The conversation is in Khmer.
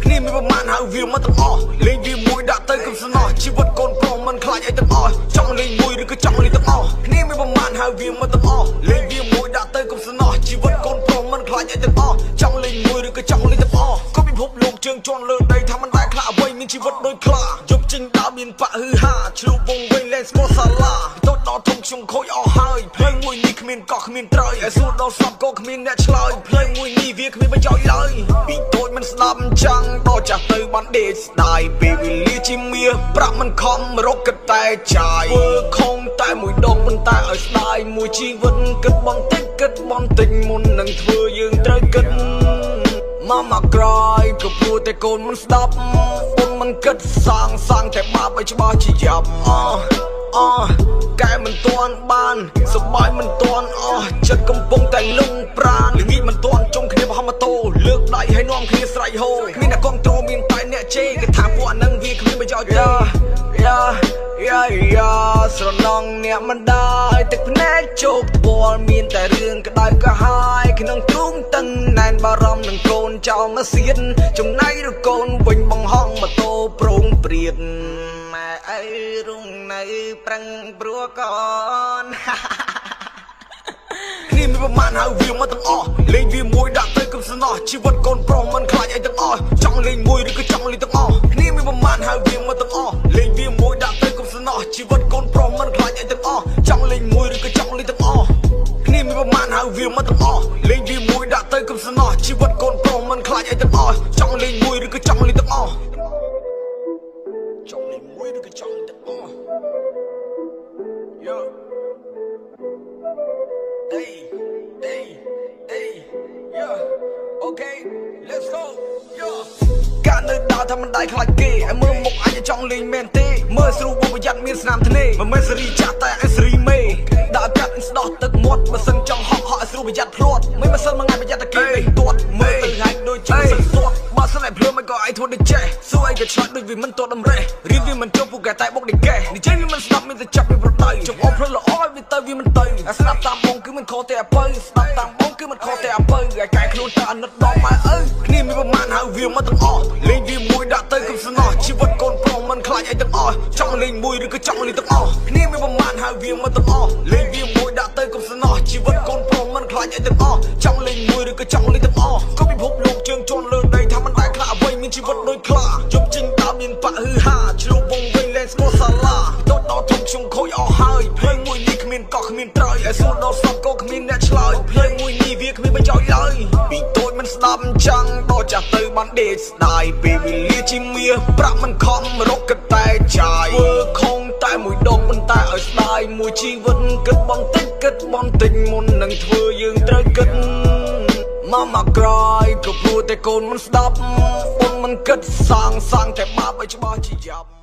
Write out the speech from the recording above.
គ្នាមានប្រមាណហើយវាមកទាំងអស់លេងវាមួយដាក់ទៅកំសណោះជីវិតកូនប្រុសមិនខ្លាចអីទាំងអស់ចង់លេងមួយឬក៏ចង់លេងទាំងអស់គ្នាមានប្រមាណហើយវាមកទាំងអស់លេងវាមួយដាក់ទៅកំសណោះជីវិតកូនប្រុសមិនខ្លាចអីទាំងអស់ចង់លេងមួយឬក៏ចង់លេងទាំងអស់ក៏ពិភពលោកជើងជន់លើដីថាមិនដែលខ្លាចអ្វីមានជីវិតដូចខ្លាយប់ចេញដើមមានបាក់ហឺហាឆ្លុះវងវិញលេងស្មោះសាឡាតូចដល់ធំខ្ញុំខូចអស់ហើយផ្លូវមួយនេះគ្មានកោះគ្មានត្រើយឲ្យសួរដល់សពក៏គ្មានអ្នកឆ្លើយផ្លូវមួយនេះវាគ្មានប្រយោជន៍ឡើយពីតូចមិនស្ដាប់ចាំងដល់ចាស់ទៅបានដេកស្ដាយពេលវេលាជាមាសប្រាក់មិនខំរកគិតតែចាយធ្វើខំតែមួយដងប៉ុន្តែឲ្យស្ដាយមួយជីវិតគិតបន្តិចគិតបន្តិចមុននឹងធ្វើយើងត្រូវគិតមកក្រោយក៏ព្រោះតែកូនមិនស្ដាប់ពុនមិនគិតសាងតែបាបឲ្យច្បាស់ជាយ៉ាប់កែមិនទាន់បានសបាយមិនទាន់អស់ចិត្តកំពុងតែលងប្រាណល្ងាចមិនទាន់ចុងគ្នាបោះម៉ូតូលើកដៃឲ្យនាំគ្នាស្រែកហូគ្មានអ្នកគ្រប់គ្រងមានតែអ្នកជេរគេថាពួកអានឹងវាគ្មានប្រយោជន៍ទេស្រណងអ្នកមិនដែរទឹកភ្នែកជោគវល់មានតែរឿងក្តៅកាហាយក្នុងទ្រូងតឹងណែនបារម្ភនឹងកូនចោលមកសៀតចំណៃឬកូនវិញបង្ហងម៉ូតូប្រងព្រាតម៉ែអើរុងនៅប្រឹងព្រោះកូនគ្នាមានប្រមាណហើយវាមកទាំងអស់លេងវាមួយដាក់ទៅកំសណោះជីវិតកូនប្រុសមិនខ្លាចអីទាំងអស់ចង់លេងមួយឬក៏ចង់លេងទាំងអស់គ្នាមានប្រមាណហើយវាមកទាំងអស់លេងវាមួយដាក់ទៅកំសណោះជីវិតកូនប្រុសមិនខ្លាចអីទាំងអស់ចង់លេងមួយឬក៏ចង់លេងទាំងអស់គ្នាមានប្រមាណហើយវាមកទាំងអស់លេងវាមួយដាក់ទៅកំសណោះជីវិតកូនប្រុសមិនខ្លាចអីទាំងអស់ចង់លេងមួយឬក៏ចង់លេងទាំងអស់ចង់លេងមួយឬក៏ចង់លេងទាំងអស់Okay, let's go. ការនៅដើរថាមិនដែរខ្លាចគេឲ្យមើលមុខអញចង់លេងមែនទេមើលស្រូបប្រយ័ត្នមានស្នាមធ្នេមិនមែនសេរីចាស់តែអសេរីមេដើរកាត់ស្ដោះទឹកមាត់បើសិនចង់ហក់ឲ្យស្រូបប្រយ័ត្នភ្លាត់មិនសិនមួយថ្ងៃប្រយ័ត្នតែគេទាត់មើលទៅហាច់ដូចជាសន្ទាត់បើសិនឲ្យភ្លើមិនក៏ឲ្យធ្វើដូចចេះសួរអីក៏ឆ្លើយដូចវាមិនទាត់តម្រេះរៀនវាមិនចប់ពួកគេតែបុកនេះកេះនិយាយវាមិនស្ដាប់មានតែចាប់វាប្រដៅចុកអបភ្លើល្អឲ្យវាទៅវាមិនទៅអាស្ដាប់តាមបងគឺមិនខុសតែអពើស្ដាប់តាមបងគឺមិនខុសតែអពើឲ្យកែខ្លួនទៅអាណិតដល់ម៉ែអើគ្នាមានប្រមាណហើយវាមកទាំងអស់លេងវាមួយដាក់ទៅកំសណោះជីវិតកូនប្រុសមិនខ្លាចអីទាំងអស់ចង់លេងមួយឬក៏ចង់លេងទាំងអស់គ្នាមានប្រមាណហើយវាមកទាំងអស់លេងវាមួយដាក់ទៅកំសណោះជីវិតកូនប្រុសមិនខ្លាចអីទាំងអស់ចង់លេងមួយឬក៏ចង់លេងទាំងអស់ក៏ពិភពលោកជើងជន់លើដីថាមិនដែលខ្លាចអ្វីមានជីវិតដូចខ្លាជប់ចេញដើមមានបាក់ហឺហាឆ្លុះវងវិញលេងស្មោះសាឡាតូចដល់ធំខ្ញុំខូចអស់ហើយផ្លូវមួយនេះគ្មានកោះគ្មានត្រើយឲ្យសួរដល់សពក៏គ្មានអ្នកឆ្លើយផ្លូវមួយនេះវាគ្មានប្រយោជន៍ឡើយពីតូចមិនស្ដាប់ចាំងដល់ចាស់ទៅបានដេកស្ដាយពេលវេលាជាមាសប្រាក់មិនខំរកគិតតែចាយធ្វើខំតែមួយដងប៉ុន្តែឲ្យស្ដាយមួយជីវិតគិតបន្តិចគិតបន្តិចមុននឹងធ្វើយើងត្រូវគិតមកក្រោយក៏ព្រោះតែកូនមិនស្ដាប់ពុនមិនគិតសាងតែបាបឲ្យច្បាស់ជាយ៉ាប់